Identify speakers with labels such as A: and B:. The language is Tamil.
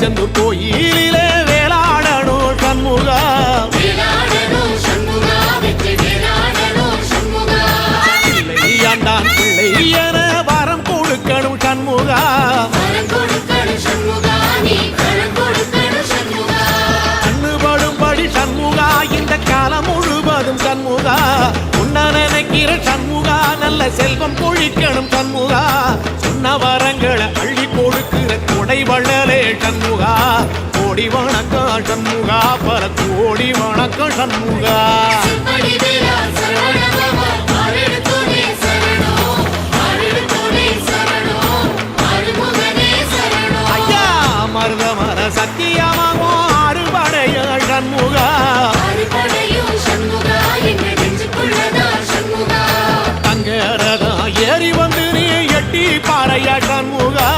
A: திருச்செந்தூர் கோயிலிலே வேளாடணும் சண்முகா பிள்ளையாண்டான் பிள்ளை என வரம் கொடுக்கணும் சண்முகா கண்ணுபடும்படி சண்முகா இந்த காலம் முழுவதும் சண்முகா உன்ன நினைக்கிற சண்முகா நல்ல செல்வம் பொழிக்கணும் சண்முகா சொன்ன வரங்களை அள்ளி கொடுக்கிற கொடை வள்ளலே சண்முகா கோடி வணக்கம் சண்முகா பல கோடி வணக்கம் சண்முகா ஐயா மருதமர சத்தியமாகோ அறுபடைய சண்முகா தங்கரதா ஏறி வந்து நீ எட்டி பாறையா சண்முகா